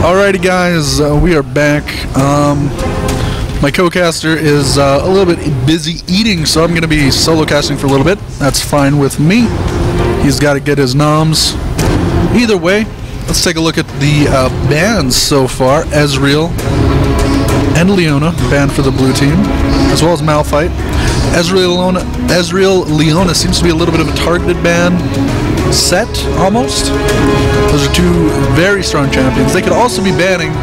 Alrighty guys, we are back. My co-caster is a little bit busy eating, so I'm going to be solo casting for a little bit. That's fine with me. He's got to get his noms. Either way, let's take a look at the bans so far. Ezreal and Leona banned for the blue team, as well as Malphite. Ezreal Leona seems to be a little bit of a targeted ban. Sept, almost. Those are two very strong champions. They could also be banning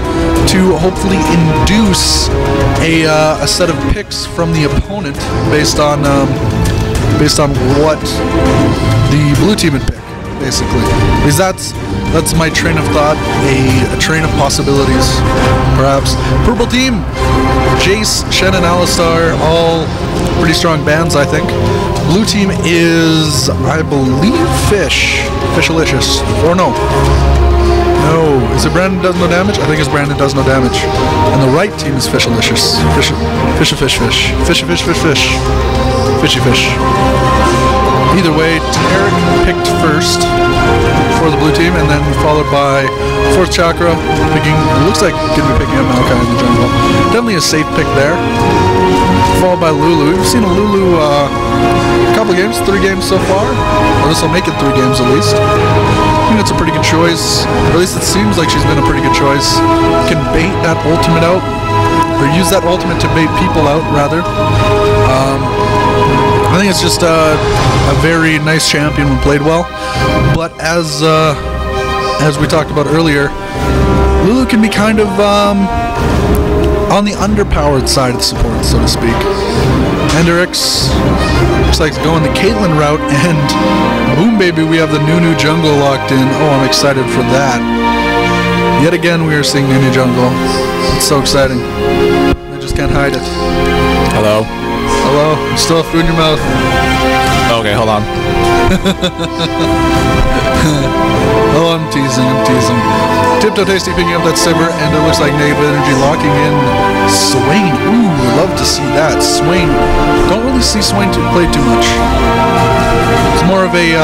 to hopefully induce a set of picks from the opponent based on what the blue team would pick, basically. Because that's my train of thought, a train of possibilities, perhaps. Purple team, Jace, Shen, and Alistar, all pretty strong bans, I think. Blue team is, I believe, Fishalicious. Or no. No. Is it Brandon does no damage? I think it's Brandon does no damage. And the right team is Fishalicious. Fishy fish. Either way, Tarek picked first for the blue team, and then followed by fourth chakra picking. It looks like going to be picking up Maokai in the jungle. Definitely a safe pick there. Followed by Lulu. We've seen a Lulu a couple games, 3 games so far. Or this will make it 3 games at least. I think it's a pretty good choice. Or at least it seems like she's been a pretty good choice. Can bait that ultimate out, or use that ultimate to bait people out, rather. I think it's just a very nice champion when played well. But as we talked about earlier, Lulu can be kind of on the underpowered side of support, so to speak. Hendrix looks like going the Caitlyn route, and boom baby, we have the Nunu jungle locked in. Oh, I'm excited for that. Yet again, we are seeing Nunu jungle. It's so exciting. I just can't hide it. Hello. Hello. You still have food in your mouth. Okay, hold on. Oh, I'm teasing. Tiptoe Tasty picking up that Sivir, and it looks like negative energy locking in Swain. Ooh, love to see that. Swain. Don't really see Swain to play too much. It's more of an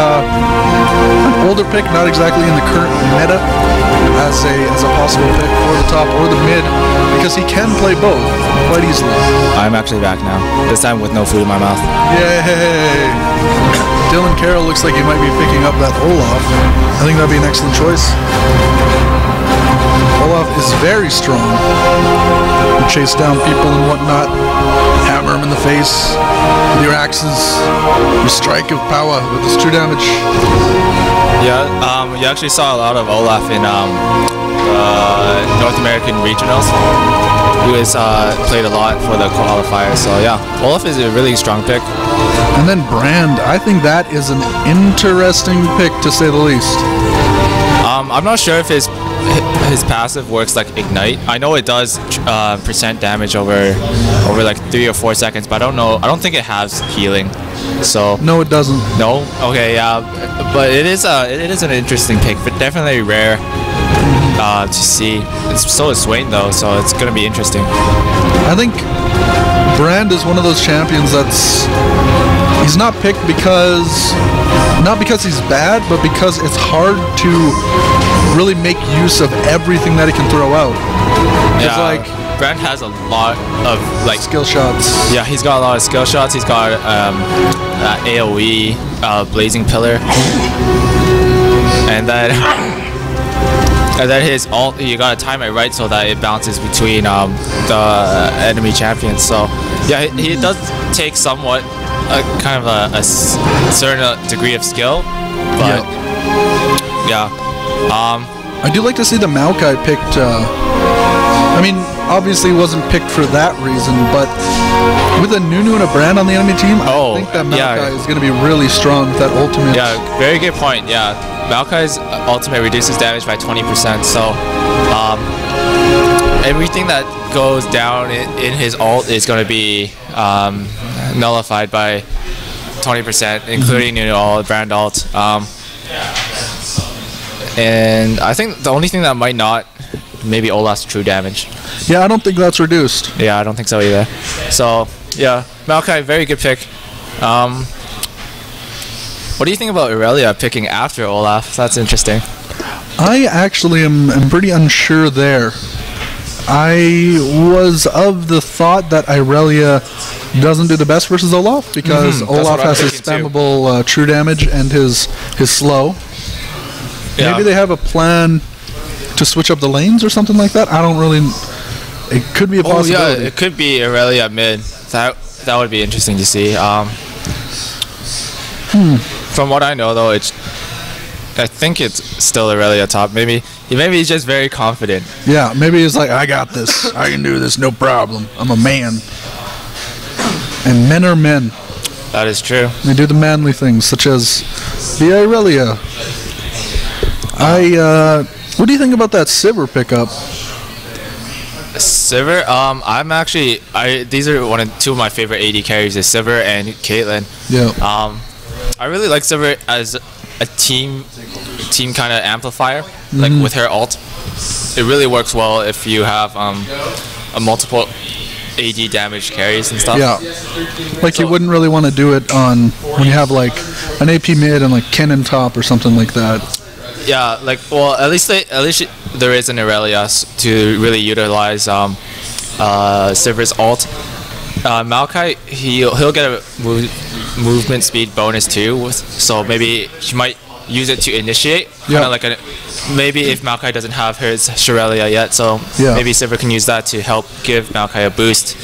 older pick, not exactly in the current meta as a possible pick for the top or the mid, because he can play both quite easily. I'm actually back now. This time with no food in my mouth. Yay! Dylan Carroll looks like he might be picking up that Olaf. I think that'd be an excellent choice. Olaf is very strong. You chase down people and whatnot, hammer them in the face with your axes, your strike of power with this true damage. Yeah, you actually saw a lot of Olaf in North American regionals. He was played a lot for the qualifier, so yeah, Olaf is a really strong pick. And then Brand, I think that is an interesting pick to say the least. I'm not sure if his passive works like Ignite. I know it does percent damage over like 3 or 4 seconds, but I don't think it has healing. So no, it doesn't. No. Okay, yeah, but it is an interesting pick, but definitely rare to see. So is Swain though, so it's gonna be interesting. I think Brand is one of those champions he's not picked not because he's bad, but because it's hard to really make use of everything that he can throw out. Yeah, like Brand has a lot of like skill shots. Yeah, he's got a lot of skill shots. He's got AOE, Blazing Pillar, and then his ult, you gotta time it right so that it bounces between the enemy champions. So yeah, he does take somewhat kind of a certain degree of skill, but yeah. I do like to see the Maokai picked. I mean, obviously wasn't picked for that reason, but with a Nunu and a Brand on the enemy team, I think that Maokai is going to be really strong with that ultimate. Yeah, very good point. Yeah, Maokai's ultimate reduces damage by 20%. So everything that goes down in his ult is going to be nullified by 20%, including Nunu ult, Brand ult. And I think the only thing that might not, maybe Olaf's true damage. Yeah, I don't think that's reduced. Yeah, I don't think so either. So, yeah, Maokai, very good pick. What do you think about Irelia picking after Olaf? That's interesting. I actually am pretty unsure there. I was of the thought that Irelia doesn't do the best versus Olaf because Olaf has his spammable true damage and his slow. Yeah. Maybe they have a plan to switch up the lanes or something like that. I don't really. It could be a possibility. Yeah, it could be Irelia mid. That would be interesting to see. From what I know, though, I think it's still Irelia top. Maybe he's just very confident. Yeah, maybe he's like, I got this. I can do this, no problem. I'm a man. And men are men. That is true. They do the manly things, such as the Irelia. What do you think about that Sivir pickup? Sivir, I'm actually, these are two of my favorite AD carries, is Sivir and Caitlyn. Yeah. I really like Sivir as a team kind of amplifier, like with her ult. It really works well if you have a multiple AD damage carries and stuff. Yeah. Like you wouldn't really want to do it on when you have like an AP mid and like Kennen top or something like that. Yeah, like, well, at least there is an Irelia to really utilize Sivir's ult. Maokai, he'll get a movement speed bonus too, so maybe she might use it to initiate. Kind of like maybe if Maokai doesn't have his Shirelia yet, so maybe Sivir can use that to help give Maokai a boost,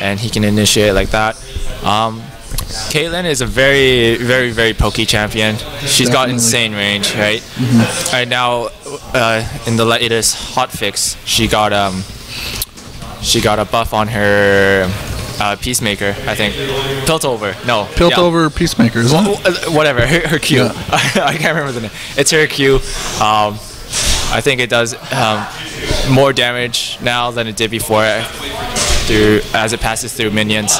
and he can initiate like that. Caitlyn is a very, very, very pokey champion. She's got insane range, right? Right now, in the latest hotfix, she got a buff on her Peacemaker, I think. Piltover, no. Piltover Peacemaker, isn't it? Whatever, her Q. Yeah. I can't remember the name. It's her Q. I think it does more damage now than it did before, as it passes through minions.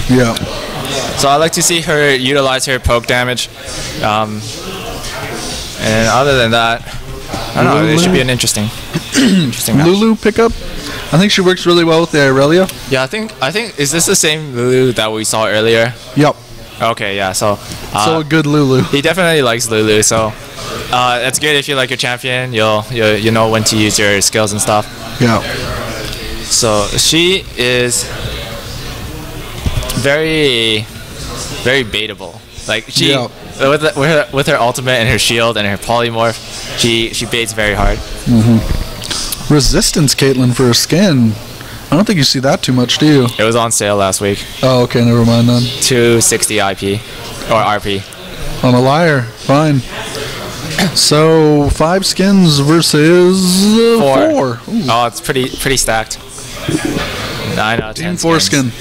Yeah. So I like to see her utilize her poke damage. And other than that, I don't know, it should be an interesting match. Lulu pickup? I think she works really well with the Irelia. Yeah, I think is this the same Lulu that we saw earlier? Yep. Okay, yeah, so a good Lulu. He definitely likes Lulu, so that's good if you like your champion. You know when to use your skills and stuff. Yeah. So she is very, very baitable. Like she, with her ultimate and her shield and her polymorph, she baits very hard. Resistance Caitlyn for her skin. I don't think you see that too much, do you? It was on sale last week. Oh, okay, never mind then. 260 IP or RP. I'm a liar. Fine. So 5 skins versus 4. Oh, it's pretty stacked. 9 out of 10. Team 4 skin.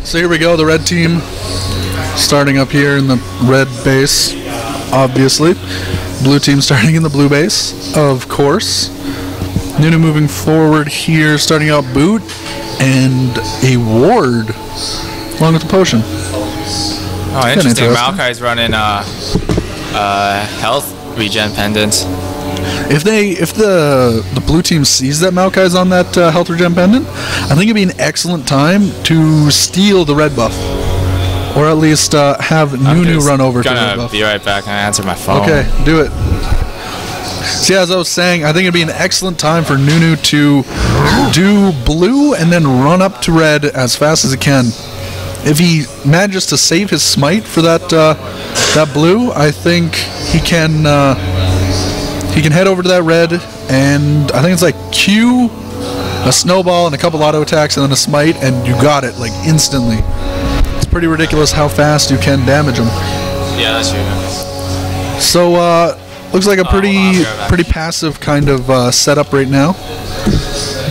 So here we go, the red team starting up here in the red base, obviously. Blue team starting in the blue base, of course. Nunu moving forward here, starting out boot and a ward along with the potion. Oh, interesting. Maokai's running health regen pendant. If the blue team sees that Maokai's on that health regen pendant, I think it'd be an excellent time to steal the red buff, or at least have Nunu run over to the red buff. Be right back. I answer my phone. Okay, do it. See, as I was saying, I think it'd be an excellent time for Nunu to do blue and then run up to red as fast as he can. If he manages to save his smite for that blue, I think he can head over to that red, and I think it's like Q, a snowball, and a couple auto attacks, and then a smite, and you got it like instantly. It's pretty ridiculous how fast you can damage him. Yeah, that's true. So looks like a pretty passive kind of setup right now.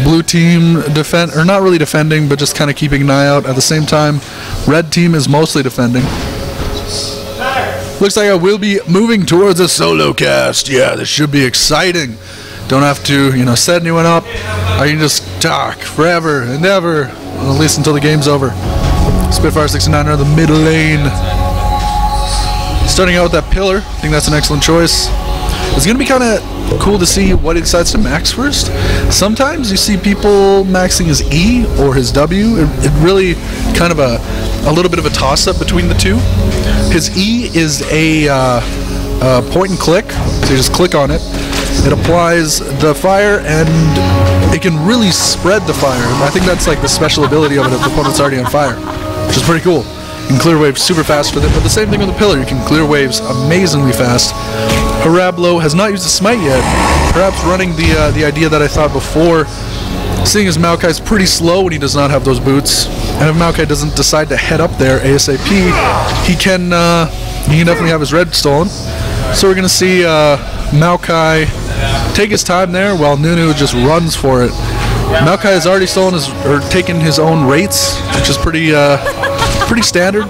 Blue team not really defending, but just kind of keeping an eye out. At the same time, red team is mostly defending. Looks like I will be moving towards a solo cast. Yeah, this should be exciting. Don't have to, set anyone up. I can just talk forever and ever, at least until the game's over. Spitfire 69 are the mid lane. Starting out with that pillar, I think that's an excellent choice. It's going to be kind of cool to see what he decides to max first. Sometimes you see people maxing his E or his W. It really kind of a a little bit of a toss-up between the two. His E is a point and click, so you just click on it. It applies the fire, and it can really spread the fire. I think that's like the special ability of it if the opponent's already on fire, which is pretty cool. You can clear waves super fast with it, but the same thing with the pillar. You can clear waves amazingly fast. Harablo has not used the smite yet, perhaps running the idea that I thought before, seeing as Maokai's pretty slow when he does not have those boots, and if Maokai doesn't decide to head up there ASAP, he can definitely have his red stolen. So we're going to see Maokai take his time there while Nunu just runs for it. Maokai has already stolen taken his own rates, which is pretty standard.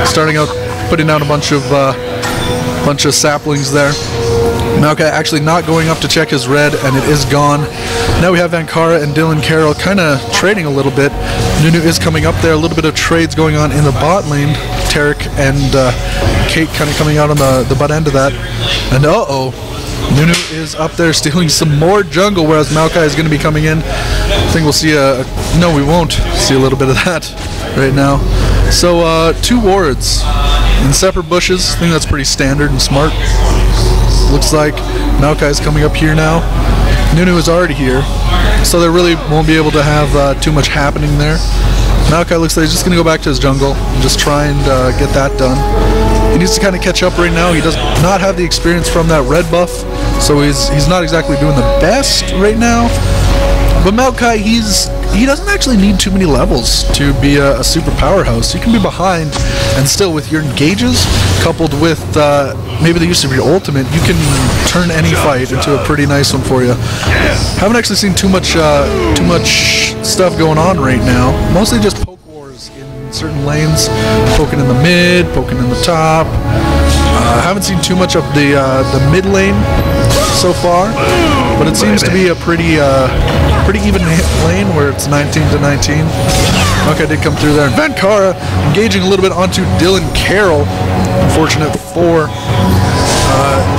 Starting out putting down a bunch of saplings there. Maokai actually not going up to check his red, and it is gone. Now we have Vankara and Dylan Carroll kind of trading a little bit. Nunu is coming up there. A little bit of trades going on in the bot lane. Tarek and Kate kind of coming out on the butt end of that. And Nunu is up there stealing some more jungle, whereas Maokai is going to be coming in. I think we'll see no, we won't see a little bit of that right now. So 2 wards in separate bushes. I think that's pretty standard and smart. Looks like Maokai is coming up here now. Nunu is already here, so they really won't be able to have too much happening there. Maokai looks like he's just going to go back to his jungle and just try and get that done. He needs to kind of catch up right now. He does not have the experience from that red buff, so he's not exactly doing the best right now. But Maokai, he doesn't actually need too many levels to be a super powerhouse. You can be behind, and still with your engages, coupled with maybe the use of your ultimate, you can turn any fight into a pretty nice one for you. Haven't actually seen too much stuff going on right now. Mostly just poke wars in certain lanes, poking in the mid, poking in the top. Haven't seen too much of the mid lane so far, but it seems to be a pretty even lane where it's 19 to 19. Okay, did come through there. And Vankara engaging a little bit onto Dylan Carroll. Unfortunate for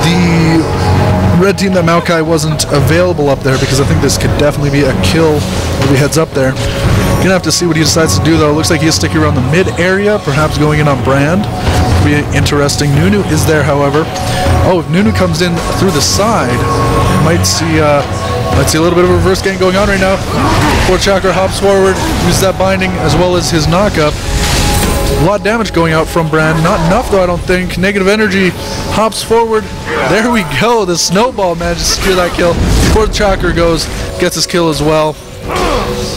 the red team that Maokai wasn't available up there, because I think this could definitely be a kill if he heads up there. Gonna have to see what he decides to do though. Looks like he's sticking around the mid area, perhaps going in on Brand. Could be interesting. Nunu is there, however. Oh, if Nunu comes in through the side, might see a little bit of a reverse gank going on right now. 4th Chakra hops forward, uses that binding as well as his knockup. A lot of damage going out from Brand. Not enough though, I don't think. Negative energy hops forward. There we go. The snowball manages to secure that kill. 4th Chakra gets his kill as well.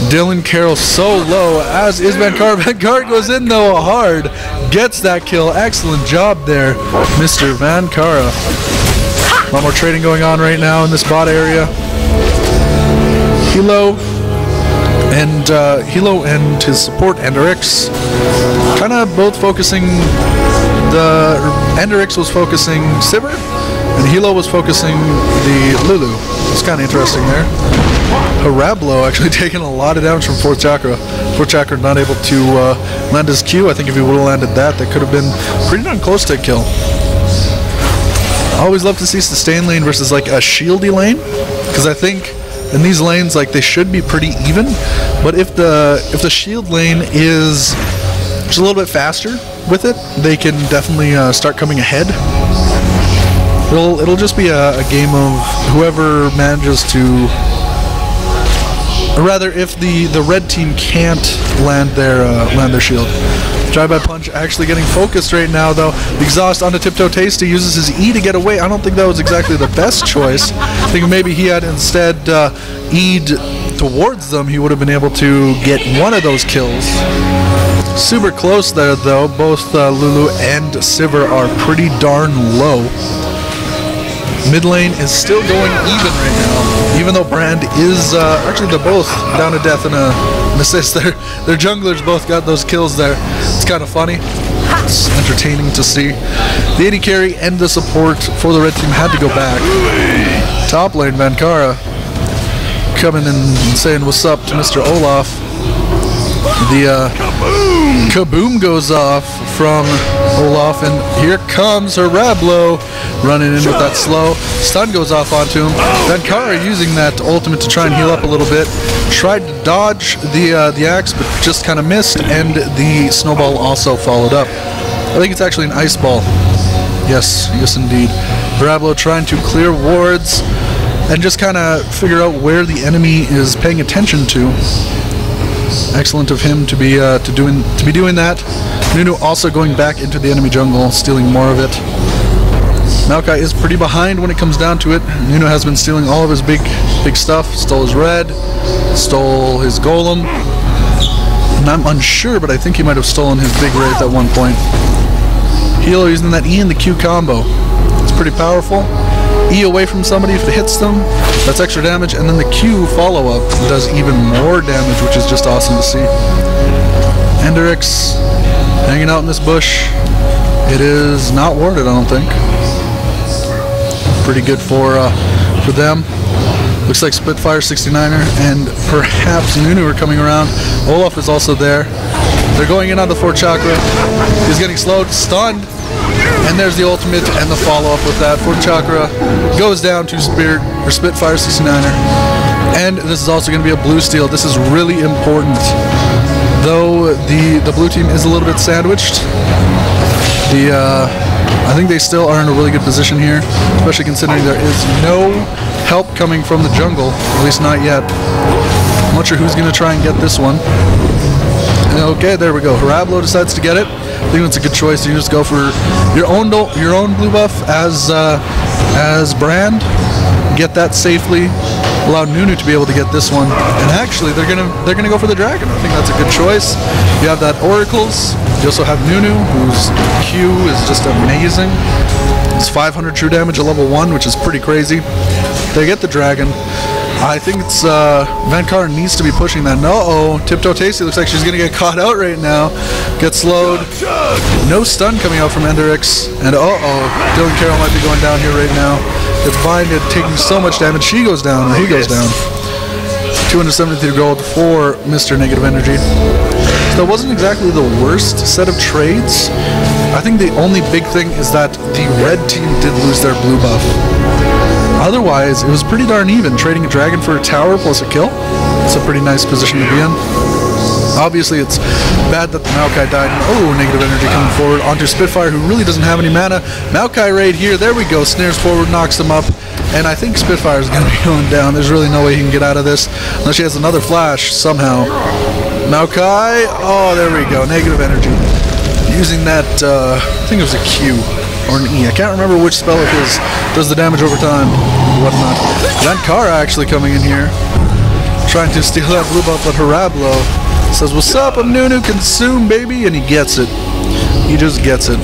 Dylan Carroll so low, as is Vankara. Vankara goes in though hard. Gets that kill. Excellent job there, Mr. Vankara. A lot more trading going on right now in this bot area. Hilo and his support Enderix kind of both focusing. The Enderix was focusing Sivir, and Hilo was focusing the Lulu. It's kind of interesting there. Harablo actually taking a lot of damage from 4th Chakra. 4th Chakra not able to land his Q. I think if he would have landed that could have been pretty darn close to a kill. I always love to see sustain lane versus like a shieldy lane, because I think in these lanes like they should be pretty even. But if the shield lane is just a little bit faster with it, they can definitely start coming ahead. It'll just be a game of whoever manages to, or rather, if the red team can't land their shield. Drive-by punch actually getting focused right now though. The exhaust onto Tiptoe Tasty, uses his E to get away. I don't think that was exactly the best choice. I think maybe he had instead E'd towards them, he would have been able to get one of those kills. Super close there though. Both Lulu and Sivir are pretty darn low. Mid lane is still going even right now, even though Brand is actually they're both down to death in an assist. Their junglers both got those kills there. It's kind of funny. It's entertaining to see. The AD carry and the support for the red team had to go back. Top lane Vankara coming in and saying what's up to Mr. Olaf. The kaboom goes off from Olaf, and here comes Herablo running in with that slow. Stun goes off onto him. Vankara using that ultimate to try and heal up a little bit. Tried to dodge the axe, but just kind of missed, and the snowball also followed up. I think it's actually an ice ball. Yes, yes indeed. Herablo trying to clear wards and just kind of figure out where the enemy is paying attention to. Excellent of him to be doing that. Nunu also going back into the enemy jungle, stealing more of it. Maokai is pretty behind when it comes down to it. Nunu has been stealing all of his big stuff. Stole his red, stole his golem. And I'm unsure, but I think he might have stolen his big wraith at one point. Hilo using that E and the Q combo. It's pretty powerful. E away from somebody if it hits them, that's extra damage, and then the Q follow-up does even more damage, which is just awesome to see. Enderix hanging out in this bush. It is not warded, I don't think. Pretty good for them. Looks like Spitfire 69er and perhaps Nunu are coming around. Olaf is also there. They're going in on the 4th chakra. He's getting slowed, stunned. And there's the ultimate and the follow-up with that. 4th chakra goes down to Spitfire 69er. And this is also going to be a blue steal. This is really important. Though the blue team is a little bit sandwiched, I think they still are in a really good position here, especially considering there is no help coming from the jungle, at least not yet. I'm not sure who's going to try and get this one. Okay, there we go. Herablo decides to get it. I think that's a good choice. You just go for your own blue buff as Brand. Get that safely. Allow Nunu to be able to get this one. And actually, they're gonna go for the dragon. I think that's a good choice. You have that oracles. You also have Nunu, whose Q is just amazing. It's 500 true damage at level 1, which is pretty crazy. They get the dragon. I think it's Vankara needs to be pushing that. No, Tiptoe Tasty looks like she's gonna get caught out right now. Get slowed. No stun coming out from Enderix. And Dylan Carroll might be going down here right now. It's blinded, taking so much damage. She goes down, and he goes down. 273 gold for Mr. Negative Energy. So that wasn't exactly the worst set of trades. I think the only big thing is that the red team did lose their blue buff. Otherwise, it was pretty darn even. Trading a dragon for a tower plus a kill. It's a pretty nice position to be in. Obviously, it's bad that the Maokai died. And, negative energy coming forward onto Spitfire, who really doesn't have any mana. Maokai right here. There we go. Snares forward, knocks them up. And I think Spitfire is going to be going down. There's really no way he can get out of this unless he has another flash somehow. Maokai. Oh, there we go. Negative energy. Using that, I think it was a Q or an E. I can't remember which spell it is. Does the damage over time. Whatnot. Vankara actually coming in here. Trying to steal that blue buff, but Herablo says, "What's up? I'm Nunu. Consume, baby," and he gets it. He just gets it.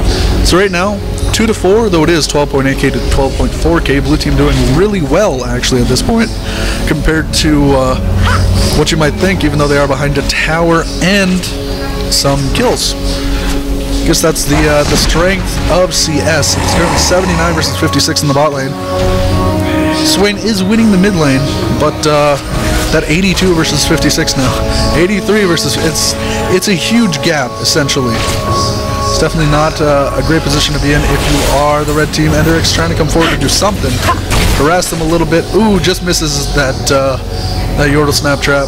So right now, 2-4, though it is 12.8k to 12.4k. Blue team doing really well actually at this point, compared to what you might think. Even though they are behind a tower and some kills. I guess that's the strength of CS. It's currently 79 versus 56 in the bot lane. Swain is winning the mid lane, but that 82 versus 56 now. 83 versus... It's a huge gap, essentially. It's definitely not a great position to be in if you are the red team. Enderix trying to come forward to do something. Harass them a little bit. Ooh, just misses that Yordle Snap Trap.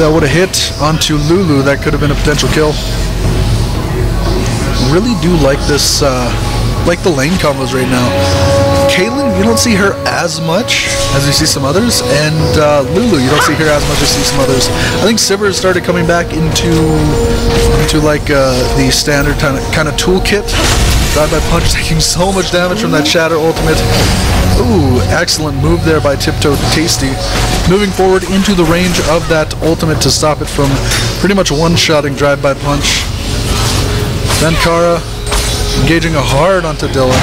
That would have hit onto Lulu. That could have been a potential kill. Really do like this, like the lane combos right now. Caitlyn, you don't see her as much as you see some others, and Lulu, you don't see her as much as you see some others. I think Sivir started coming back into like the standard kind of toolkit. Drive by punch, taking so much damage from that Shatter ultimate. Ooh, excellent move there by Tiptoe Tasty. Moving forward into the range of that ultimate to stop it from pretty much one-shotting Drive by punch. Vankara engaging a hard onto Dylan.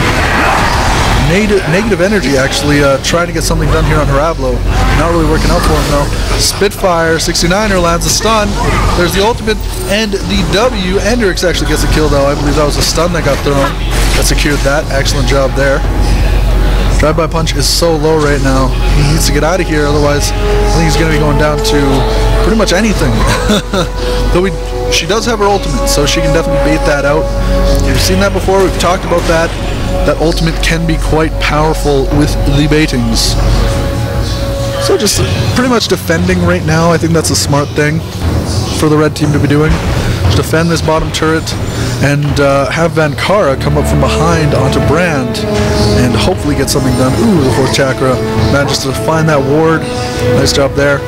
Negative energy actually trying to get something done here on Herablo. Not really working out for him though. Spitfire 69er lands a stun. There's the ultimate and the W. Enderix actually gets a kill though. I believe that was a stun that got thrown. That secured that. Excellent job there. Drive by punch is so low right now. He needs to get out of here, otherwise I think he's going to be going down to pretty much anything. Though we she does have her ultimate, so she can definitely bait that out. We've seen that before, we've talked about that. That ultimate can be quite powerful with the baitings. So just pretty much defending right now, I think that's a smart thing for the red team to be doing. Just defend this bottom turret and have Vankara come up from behind onto Brand and hopefully get something done. Ooh, the 4th chakra manages to find that ward. Nice job there.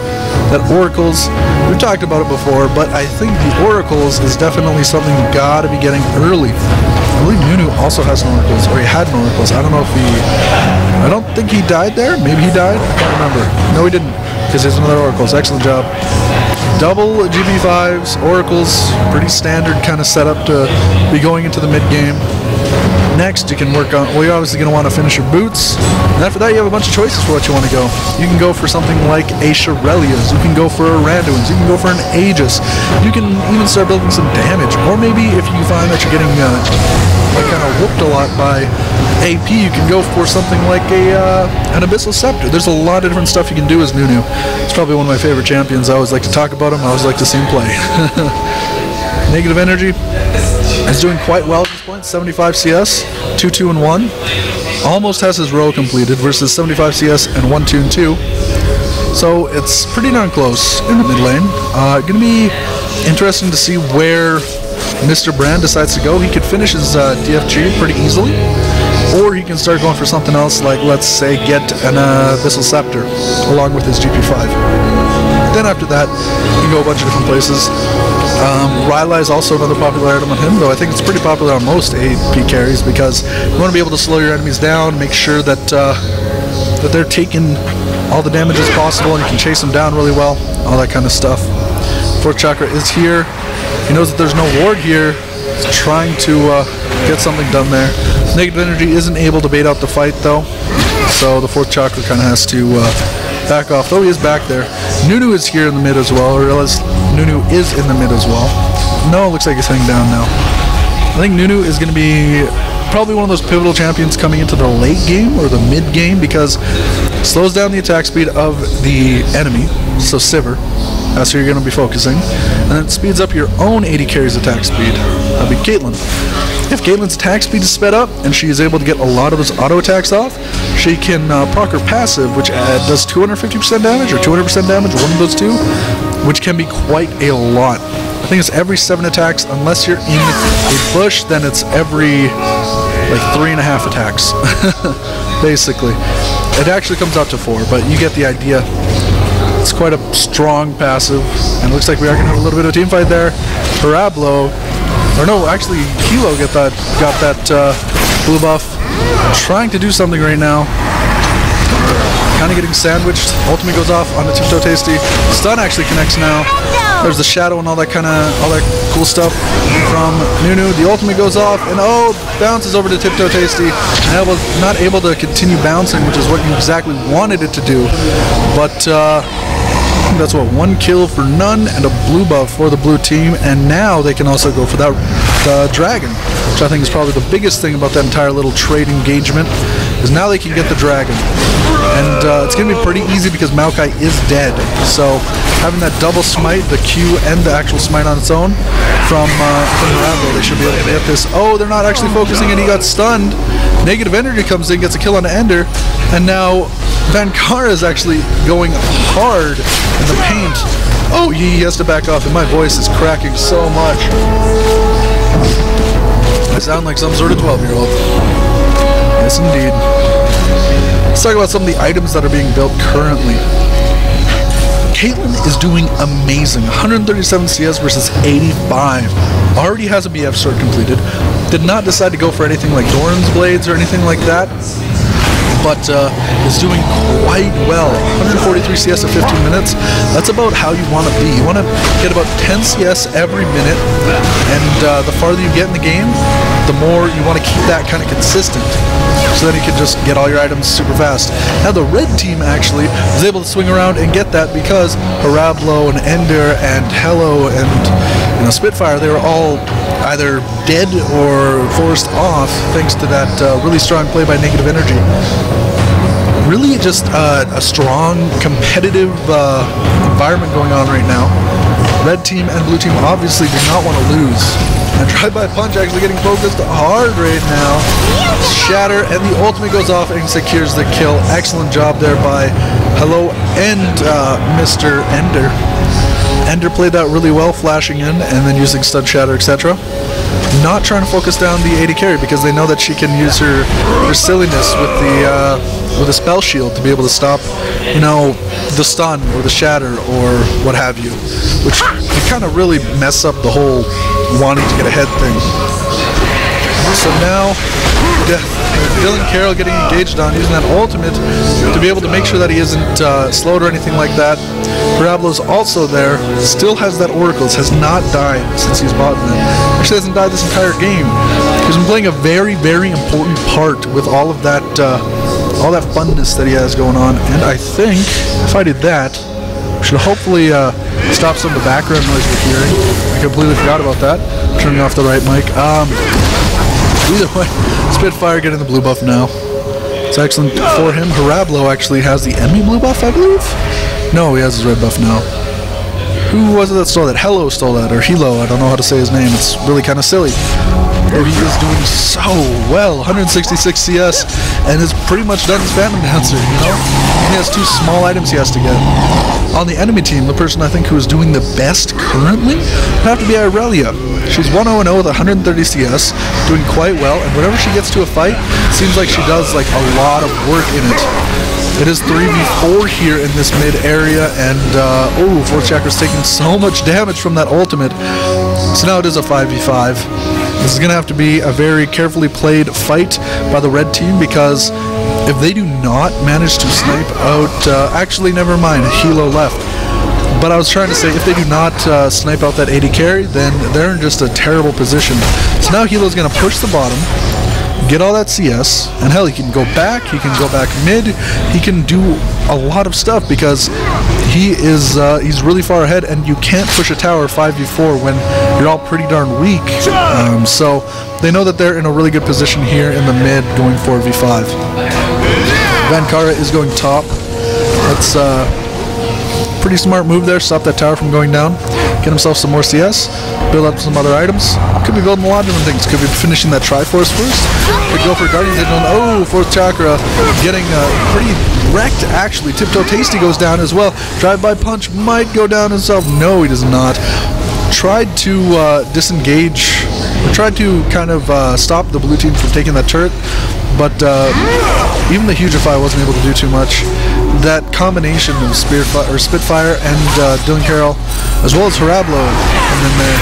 That Oracles, we've talked about it before, but I think the Oracles is definitely something you gotta be getting early. I believe Nunu also has an Oracles, or he had an Oracles. I don't know if I don't think he died there. Maybe he died. I can't remember. No, he didn't, because there's another Oracles. Excellent job. Double GB5s, Oracles, pretty standard kind of setup to be going into the mid game. Next, you can work on, well, you're obviously going to want to finish your boots. And after that, you have a bunch of choices for what you want to go. You can go for something like a Shirelia's. You can go for a Randuin's. You can go for an Aegis. You can even start building some damage. Or maybe if you find that you're getting like kind of whooped a lot by AP, you can go for something like an Abyssal Scepter. There's a lot of different stuff you can do as Nunu. It's probably one of my favorite champions. I always like to talk about him. I always like to see him play. Negative Energy is doing quite well at this point. 75 CS, 2-2 and 1. Almost has his row completed versus 75 CS and 1-2 and 2. So it's pretty darn close in the mid lane. Going to be interesting to see where Mr. Brand decides to go. He could finish his DFG pretty easily, or he can start going for something else, like let's say get an Abyssal Scepter along with his GP5. Then after that, you can go a bunch of different places. Rylai is also another popular item on him, though I think it's pretty popular on most AP carries because you want to be able to slow your enemies down, make sure that that they're taking all the damage as possible, and you can chase them down really well, all that kind of stuff. 4th chakra is here. He knows that there's no ward here. He's trying to get something done there. Negative Energy isn't able to bait out the fight, though, so the 4th chakra kind of has to back off, though he is back there. Nunu is here in the mid as well, or Nunu is in the mid as well. No, it looks like he's heading down now. I think Nunu is going to be probably one of those pivotal champions coming into the late game or the mid game because it slows down the attack speed of the enemy, so Sivir. That's where you're going to be focusing. And then it speeds up your own 80 carries attack speed. That'll be Caitlyn. If Caitlyn's attack speed is sped up and she is able to get a lot of those auto attacks off, she can proc her passive, which does 250% damage or 200% damage, one of those two, which can be quite a lot. I think it's every 7 attacks, unless you're in a bush, then it's every like 3.5 attacks, basically. It actually comes out to 4, but you get the idea. It's quite a strong passive, and it looks like we are going to have a little bit of a team fight there. Parablo, or no, actually Kilo got that blue buff. Trying to do something right now. Kind of getting sandwiched. Ultimate goes off on the Tiptoe Tasty. Stun actually connects now. There's the shadow and all that cool stuff from Nunu. The ultimate goes off and bounces over to Tiptoe Tasty. And not able to continue bouncing, which is what you exactly wanted it to do. But that's what, 1 kill for none and a blue buff for the blue team. And now they can also go for that dragon, which I think is probably the biggest thing about that entire little trade engagement, is now they can get the dragon. And it's going to be pretty easy because Maokai is dead. So having that double smite, the Q and the actual smite on its own from Rambo, they should be able to get this. Oh, they're not actually focusing and he got stunned. Negative Energy comes in, gets a kill on Ender, and now Vankara is actually going hard in the paint. Oh, he has to back off and my voice is cracking so much. I sound like some sort of 12-year-old. Yes, indeed. Let's talk about some of the items that are being built currently. Caitlyn is doing amazing. 137 CS versus 85. Already has a BF sword completed. Did not decide to go for anything like Doran's Blades or anything like that, but is doing quite well. 143 CS at 15 minutes. That's about how you want to be. You want to get about 10 CS every minute, and the farther you get in the game, the more you want to keep that kind of consistent, so that you can just get all your items super fast. Now the red team actually was able to swing around and get that because Parablo and Ender and Hello and Spitfire, they were all either dead or forced off thanks to that really strong play by Negative Energy. Really just a strong competitive environment going on right now. Red team and blue team obviously do not want to lose. And drive-by punch actually getting focused hard right now. Shatter, and the ultimate goes off and secures the kill. Excellent job there by Hello and Mr. Ender. Ender played that really well, flashing in and then using stun shatter, etc. Not trying to focus down the AD carry because they know that she can use her silliness with the spell shield to be able to stop, you know, the stun or the shatter or what have you, which can kind of really mess up the whole wanting to get ahead thing. So now Dylan Carroll getting engaged on, using that ultimate to be able to make sure that he isn't slowed or anything like that. Parabolo's also there, still has that Oracles, has not died since he's bought it. Actually hasn't died this entire game. He's been playing a very, very important part with all of that funness that he has going on. And I think if I did that, we should hopefully stop some of the background noise we're hearing. I completely forgot about that. Turning off the right mic. Either way, Spitfire getting the blue buff now. It's excellent for him. Parabolo actually has the enemy blue buff, I believe? No, he has his red buff now. Who was it that stole that? Hello stole that, or Hilo, I don't know how to say his name. It's really kind of silly. Though he is doing so well. 166 CS, and is pretty much done his Phantom Dancer, you know? He has 2 small items he has to get. On the enemy team, the person I think who is doing the best currently would have to be Irelia. She's 1-0-0 with 130 CS, doing quite well, and whenever she gets to a fight, it seems like she does like a lot of work in it. It is 3v4 here in this mid area, and oh, 4th Chakra's taking so much damage from that ultimate. So now it is a 5v5. This is going to have to be a very carefully played fight by the red team, because if they do not manage to snipe out, actually never mind, Hilo left. But I was trying to say, if they do not snipe out that AD carry, then they're in just a terrible position. So now Hilo's going to push the bottom, get all that CS, and hell, he can go back mid, he can do a lot of stuff because he's really far ahead, and you can't push a tower 5v4 when you're all pretty darn weak. So they know that they're in a really good position here in the mid going 4v5. Vankara is going top. That's pretty smart move there, stop that tower from going down, get himself some more CS, build up some other items. Could be building a lot of different things. Could be finishing that Triforce first. Could go for Guardian's Edge on, oh, 4th Chakra getting pretty wrecked actually. Tiptoe Tasty goes down as well. Drive-by punch might go down himself. No, he does not. Tried to disengage, tried to kind of stop the blue team from taking that turret, but even the Hugify wasn't able to do too much. That combination of Spitfire and Dylan Carroll, as well as Parabolo, and then there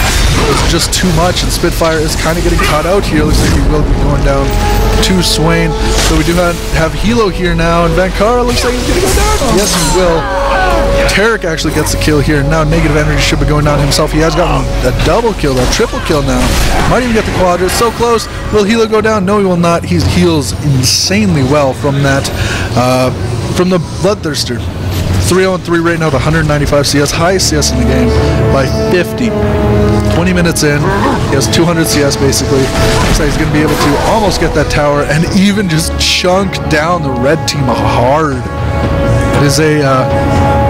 was just too much, and Spitfire is kind of getting caught out here. Looks like he will be going down to Swain. So we do have Hilo here now, and Vankara looks like he's going to go down. Yes, he will. Tarek actually gets the kill here. Now Negative Energy should be going down himself. He has gotten a double kill, a triple kill now. Might even get the quadra. So close. Will Hilo go down? No, he will not. He heals insanely well from that, from the Bloodthirster. 3-0-3 right now with 195 CS, highest CS in the game by 50. 20 minutes in, he has 200 CS basically. Looks like he's going to be able to almost get that tower and even just chunk down the red team hard. It is a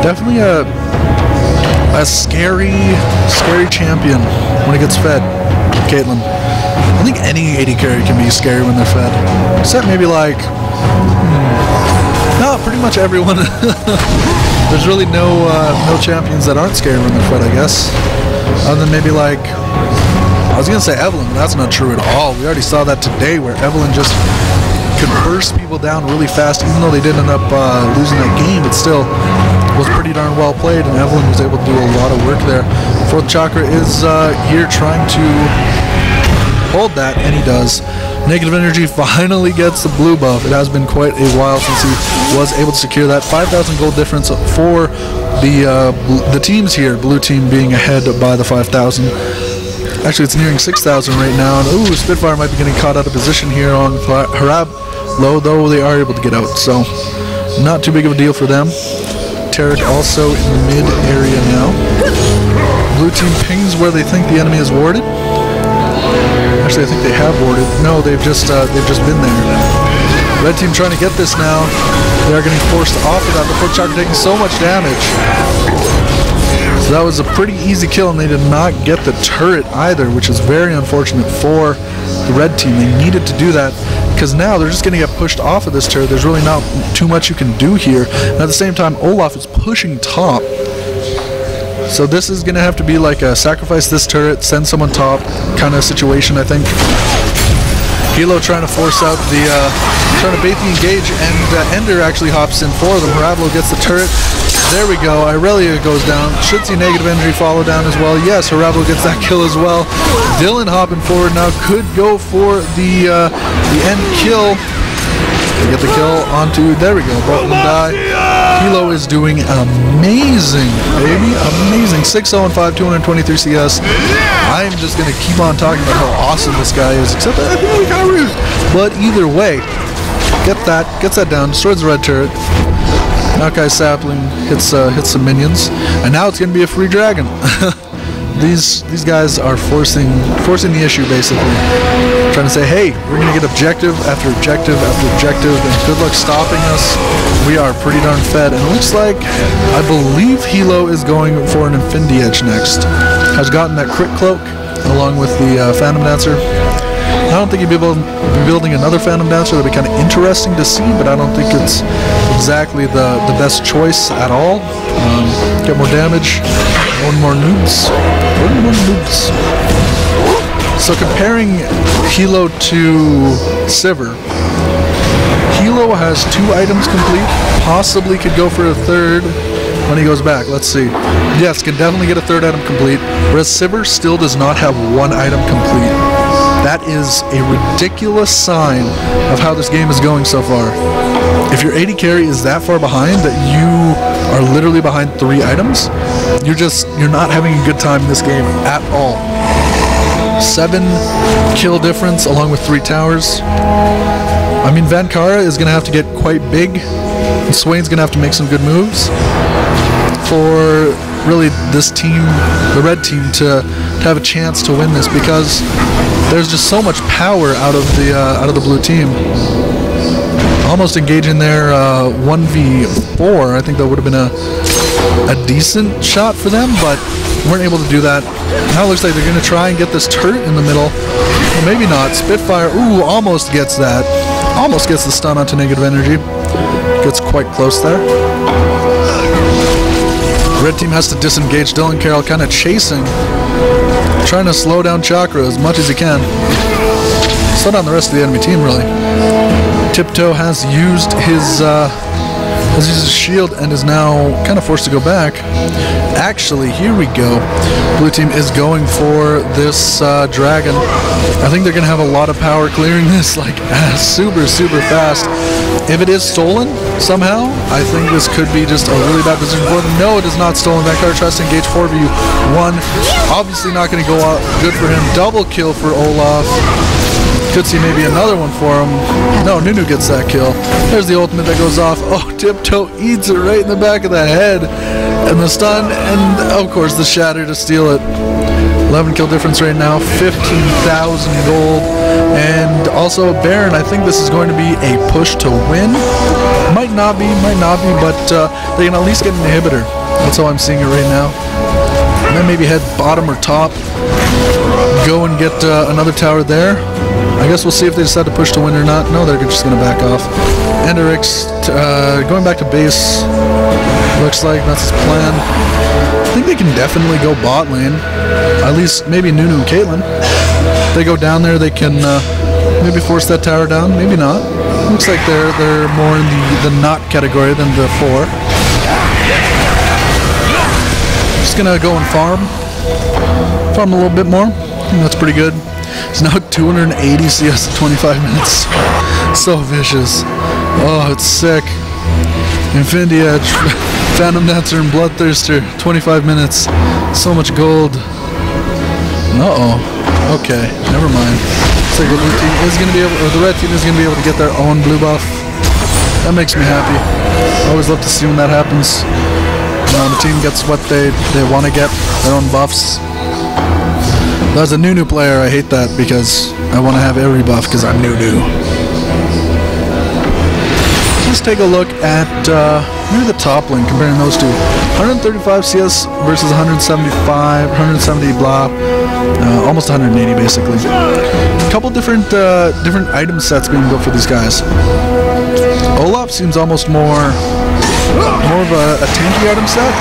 definitely a scary champion when it gets fed. Caitlyn. I think any AD carry can be scary when they're fed. Except maybe like, no, pretty much everyone. There's really no champions that aren't scary when they're fed, I guess. Other than maybe like, I was gonna say Evelyn, but that's not true at all. We already saw that today where Evelyn just could burst people down really fast, even though they did end up losing that game. It still was pretty darn well played, and Evelyn was able to do a lot of work there. 4th Chakra is here trying to hold that, and he does. Negative Energy finally gets the blue buff. It has been quite a while since he was able to secure that. 5,000 gold difference for the teams here. Blue team being ahead by the 5,000. Actually, it's nearing 6,000 right now. And ooh, Spitfire might be getting caught out of position here on Parabolo, though they are able to get out. So, not too big of a deal for them. Tarek also in the mid area now. Blue team pings where they think the enemy is warded. Actually, I think they have warded. No, they've just been there. Red team trying to get this now. They are getting forced off of that. The 4th Chakra taking so much damage. So that was a pretty easy kill, and they did not get the turret either, which is very unfortunate for the red team. They needed to do that, because now they're just going to get pushed off of this turret. There's really not too much you can do here. And at the same time, Olaf is pushing top. So this is going to have to be like a sacrifice this turret, send someone top kind of situation, I think. Hilo trying to force out the, trying to bait the engage, and Ender actually hops in for them. Haravlo gets the turret. There we go. Irelia goes down. Should see negative energy follow down as well. Yes, Haravlo gets that kill as well. Dylan hopping forward now could go for the end kill. They get the kill onto, there we go, both of them die. Hilo is doing amazing, baby, amazing. 6-0-5, 223 CS. I'm just going to keep on talking about how awesome this guy is, except that I think he's kind of rude. But either way, gets that down, destroys the red turret. Maokai sapling hits some minions, and now it's going to be a free dragon. These guys are forcing the issue, basically. Trying to say, hey, we're going to get objective after objective after objective, and good luck stopping us. We are pretty darn fed, and it looks like, I believe Hilo is going for an Infinity Edge next. Has gotten that crit cloak along with the Phantom Dancer. I don't think he'd be able to be building another Phantom Dancer. That'd be kind of interesting to see, but I don't think it's exactly the best choice at all. Get more damage, one more noobs. So comparing Hilo to Sivir, Hilo has 2 items complete, possibly could go for a third when he goes back. Let's see. Yes, can definitely get a 3rd item complete, whereas Sivir still does not have 1 item complete. That is a ridiculous sign of how this game is going so far. If your AD carry is that far behind that you are literally behind 3 items, you're not having a good time in this game at all. 7 kill difference along with 3 towers. I mean, Vankara is going to have to get quite big, and Swain's going to have to make some good moves for really this team, the red team, to have a chance to win this, because there's just so much power out of the blue team. Almost engaging their 1v4. I think that would have been a decent shot for them, but weren't able to do that. Now it looks like they're going to try and get this turret in the middle. Well, maybe not. Spitfire, ooh, almost gets that. Almost gets the stun onto negative energy. Gets quite close there. Red team has to disengage. Dylan Carroll kind of chasing, trying to slow down Chakra as much as he can. Slow down the rest of the enemy team, really. Tiptoe has used his shield and is now kind of forced to go back. Actually, here we go. Blue team is going for this dragon. I think they're going to have a lot of power clearing this, like, super fast. If it is stolen somehow, I think this could be just a really bad position for them. No, it is not stolen. Vankara tries to engage 4v1. Obviously not going to go out good for him. Double kill for Olaf. Could see maybe another one for him. No, Nunu gets that kill. There's the ultimate that goes off. Oh, Tiptoe eats it right in the back of the head. And the stun, and of course the shatter to steal it. 11 kill difference right now, 15,000 gold. And also Baron, I think this is going to be a push to win. Might not be, but they can at least get an inhibitor. That's how I'm seeing it right now. And then maybe head bottom or top. Go and get another tower there. I guess we'll see if they decide to push to win or not. No, they're just going to back off. Enderix going back to base. Looks like that's his plan. I think they can definitely go bot lane. At least maybe Nunu and Caitlyn. If they go down there, they can maybe force that tower down. Maybe not. Looks like they're more in the not category than the 4. Just going to go and farm. Farm a little bit more. I think that's pretty good. It's now 280 CS in 25 minutes. So vicious. Oh, it's sick. Infinity Edge, Phantom Dancer, and Bloodthirster. 25 minutes. So much gold. Uh-oh. Okay, never mind. Looks like the blue team is going to be able, or the red team is going to be able to get their own blue buff. That makes me happy. I always love to see when that happens. The team gets what they want to get, their own buffs. As a Nunu player, I hate that because I want to have every buff because I'm Nunu. just take a look at maybe the top lane, comparing those two. 135 CS versus 175, 170 blah, almost 180 basically. A couple different item sets being built for these guys. Olaf seems almost more of a tanky item set,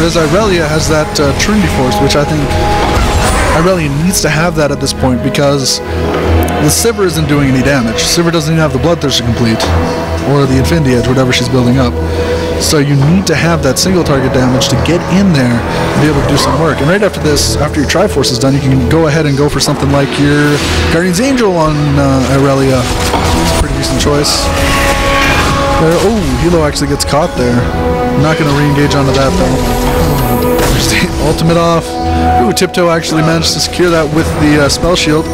whereas Irelia has that Trinity Force, which I think Irelia needs to have that at this point because the Sivir isn't doing any damage. Sivir doesn't even have the Bloodthirster complete, or the Infinity Edge, whatever she's building up. So you need to have that single target damage to get in there and be able to do some work. And right after this, after your Triforce is done, you can go ahead and go for something like your Guardian's Angel on Irelia. It's a pretty decent choice. Oh, Hilo actually gets caught there. I'm not going to re-engage onto that though. There's the ultimate off. Ooh, Tiptoe actually managed to secure that with the spell shield.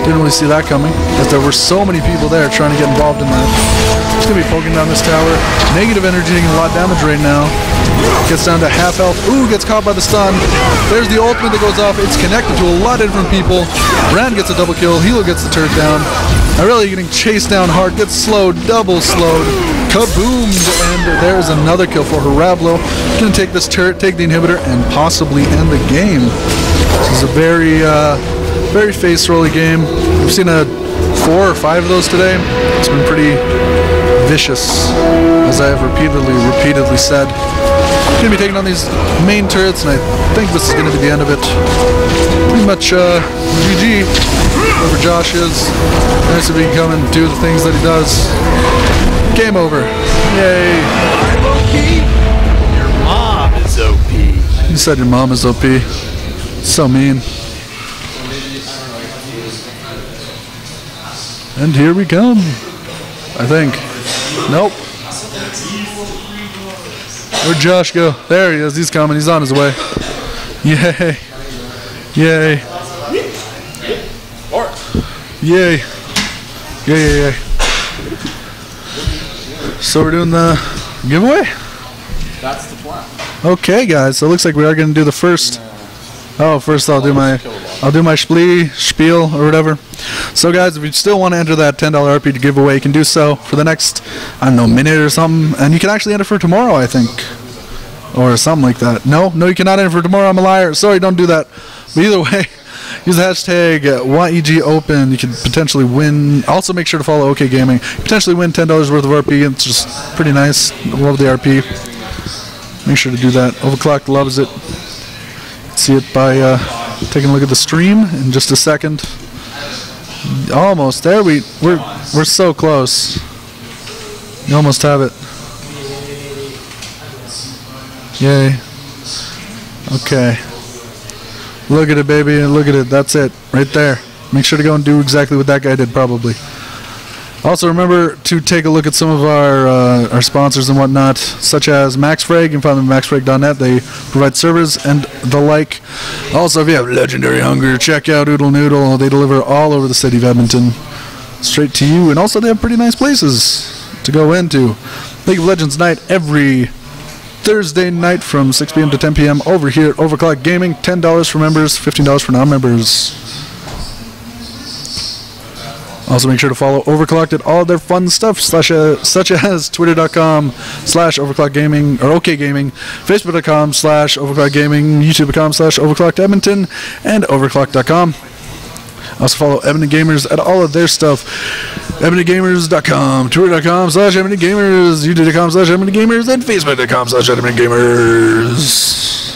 Didn't really see that coming, as there were so many people there trying to get involved in that. Just going to be poking down this tower. Negative energy, taking a lot of damage right now. Gets down to half health. Ooh, gets caught by the stun. There's the ultimate that goes off. It's connected to a lot of different people. Brand gets a double kill. Hilo gets the turret down. Irelia getting chased down hard. Gets slowed. Double slowed. Kaboomed. And there's another kill for her. Ravlo going to take this turret, take the inhibitor, and possibly end the game. This is a very face rolly game. We've seen 4 or 5 of those today. It's been pretty vicious, as I have repeatedly said. Going to be taking on these main turrets, and I think this is going to be the end of it. Pretty much GG, whoever Josh is. Nice if he can come and do the things that he does. Game over. Yay. Your mom is OP. You said your mom is OP. So mean. And here we come. I think. Nope. Where'd Josh go? There he is. He's coming. He's on his way. Yay. Yay. Yay. Yay. So we're doing the giveaway? That's the plan. Okay, guys. So it looks like we are going to do the first. Oh, first I'll do my spiel or whatever. So guys, if you still want to enter that $10 RP giveaway, you can do so for the next, I don't know, minute or something. And you can actually enter for tomorrow, I think. Or something like that. No, you cannot enter for tomorrow. I'm a liar. Sorry, don't do that. But either way, use the hashtag YEGOpen. You can potentially win. Also, make sure to follow OK Gaming. Potentially win $10 worth of RP. It's just pretty nice. Love the RP. Make sure to do that. OverKlocked loves it. See it by taking a look at the stream in just a second. Almost there. We're so close. You almost have it. Yay. Okay. Look at it, baby. Look at it. That's it. Right there. Make sure to go and do exactly what that guy did, probably. Also, remember to take a look at some of our sponsors and whatnot, such as MaxFrag. You can find them at maxfrag.net. They provide servers and the like. Also, if you have legendary hunger, check out Oodle Noodle. They deliver all over the city of Edmonton, straight to you. And also, they have pretty nice places to go into. League of Legends night every Thursday night from 6 p.m. to 10 p.m. over here at OverKlocked Gaming. $10 for members, $15 for non-members. Also, make sure to follow OverKlocked at all their fun stuff, such as twitter.com/OverKlockedGaming or OKGaming, Facebook.com/OverKlockedGaming, YouTube.com/OverKlockedEdmonton, and OverKlocked.com. Also, follow Edmonton Gamers at all of their stuff. EdmontonGamers.com, Twitter.com/EdmontonGamers, YouTube.com/EdmontonGamers, and Facebook.com/EdmontonGamers.